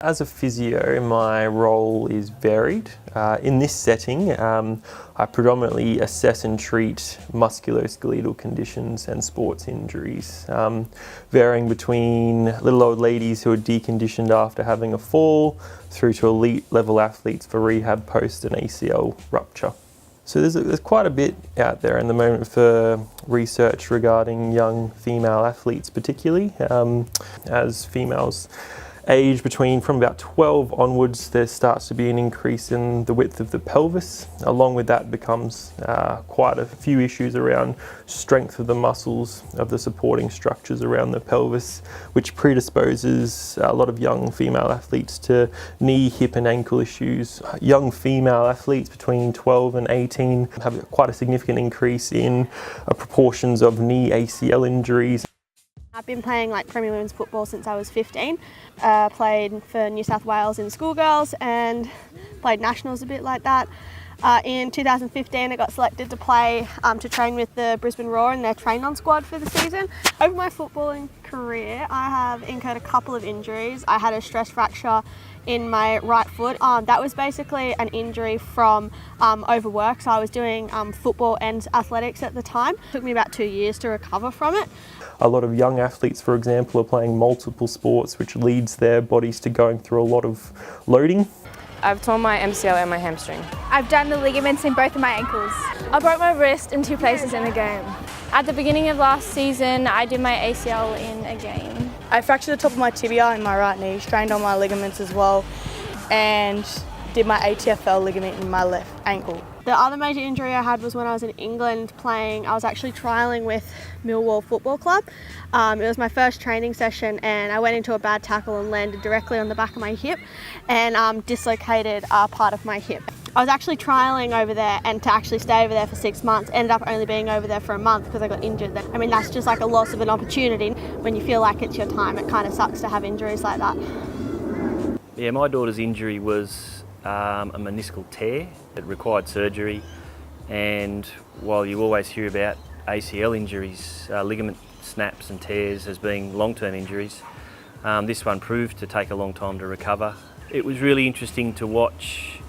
As a physio, my role is varied. In this setting, I predominantly assess and treat musculoskeletal conditions and sports injuries, varying between little old ladies who are deconditioned after having a fall through to elite level athletes for rehab post an ACL rupture. So there's quite a bit out there in the moment for research regarding young female athletes particularly. As females age from about 12 onwards, there starts to be an increase in the width of the pelvis. Along with that becomes quite a few issues around strength of the muscles of the supporting structures around the pelvis, which predisposes a lot of young female athletes to knee, hip and ankle issues. Young female athletes between 12 and 18 have quite a significant increase in proportions of knee ACL injuries. I've been playing Premier Women's football since I was 15. Played for New South Wales in schoolgirls and played nationals a bit like that. In 2015 I got selected to play to train with the Brisbane Roar in their train-on squad for the season. Over my footballing career I have incurred a couple of injuries. I had a stress fracture in my right foot. That was basically an injury from overwork, so I was doing football and athletics at the time. It took me about 2 years to recover from it. A lot of young athletes, for example, are playing multiple sports, which leads their bodies to going through a lot of loading. I've torn my MCL and my hamstring. I've done the ligaments in both of my ankles. I broke my wrist in 2 places in a game. At the beginning of last season, I did my ACL in a game. I fractured the top of my tibia in my right knee, strained on my ligaments as well, and did my ATFL ligament in my left ankle. The other major injury I had was when I was in England playing. I was actually trialling with Millwall Football Club. It was my first training session and I went into a bad tackle and landed directly on the back of my hip and dislocated part of my hip. I was actually trialling over there, and to actually stay over there for 6 months, ended up only being over there for a month because I got injured. I mean, that's just like a loss of an opportunity. When you feel like it's your time, it kind of sucks to have injuries like that. Yeah, my daughter's injury was a meniscal tear. It required surgery, and while you always hear about ACL injuries, ligament snaps and tears as being long-term injuries, this one proved to take a long time to recover. It was really interesting to watch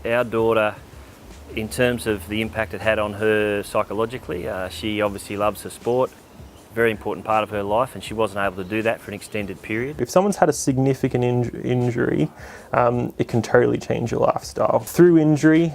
our daughter in terms of the impact it had on her psychologically. She obviously loves her sport. Very important part of her life, and she wasn't able to do that for an extended period. If someone's had a significant injury, it can totally change your lifestyle. Through injury,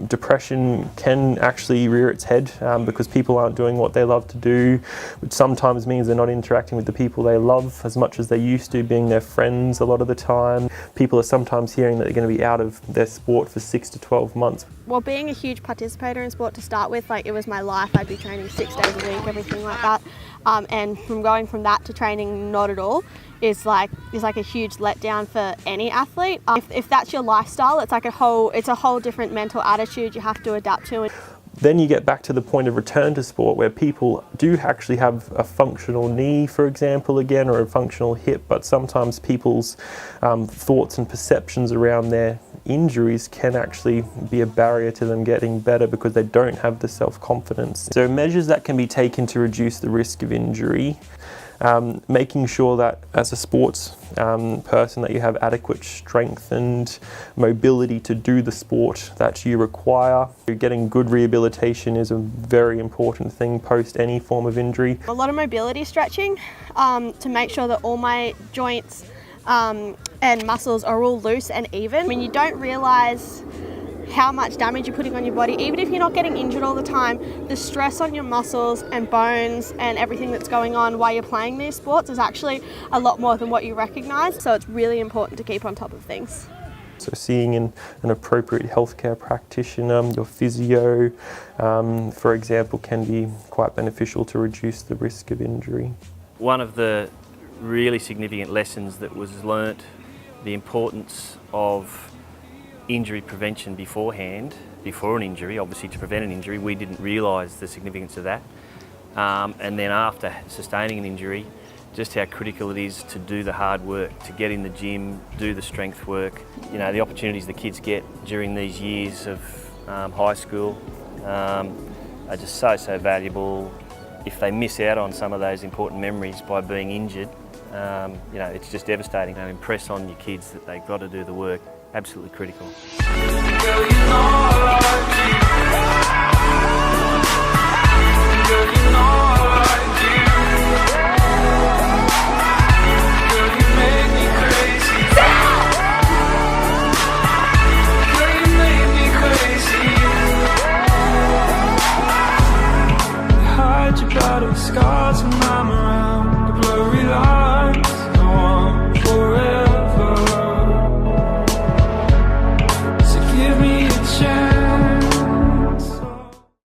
depression can actually rear its head because people aren't doing what they love to do, which sometimes means they're not interacting with the people they love as much as they used to, being their friends a lot of the time. People are sometimes hearing that they're going to be out of their sport for 6 to 12 months. Well, being a huge participator in sport to start with, it was my life. I'd be training 6 days a week, everything like that. And from going from that to training not at all is like a huge letdown for any athlete. If that's your lifestyle, it's a whole different mental attitude you have to adapt to. Then you get back to the point of return to sport where people do actually have a functional knee, for example, again, or a functional hip, but sometimes people's thoughts and perceptions around their injuries can actually be a barrier to them getting better because they don't have the self-confidence. So measures that can be taken to reduce the risk of injury, making sure that as a sports person that you have adequate strength and mobility to do the sport that you require. Getting good rehabilitation is a very important thing post any form of injury. A lot of mobility stretching to make sure that all my joints and muscles are all loose and even. When you don't realise how much damage you're putting on your body, even if you're not getting injured all the time, the stress on your muscles and bones and everything that's going on while you're playing these sports is actually a lot more than what you recognise. So it's really important to keep on top of things. So seeing an appropriate healthcare practitioner, your physio, for example, can be quite beneficial to reduce the risk of injury. One of the really significant lessons that was learnt the importance of injury prevention beforehand, before an injury, obviously to prevent an injury. We didn't realise the significance of that. And then after sustaining an injury, just how critical it is to do the hard work, to get in the gym, do the strength work. You know, the opportunities the kids get during these years of high school are just so valuable. If they miss out on some of those important memories by being injured, you know, it's just devastating. And impress on your kids that they've got to do the work, absolutely critical. Girl, you know I like you. Girl, you know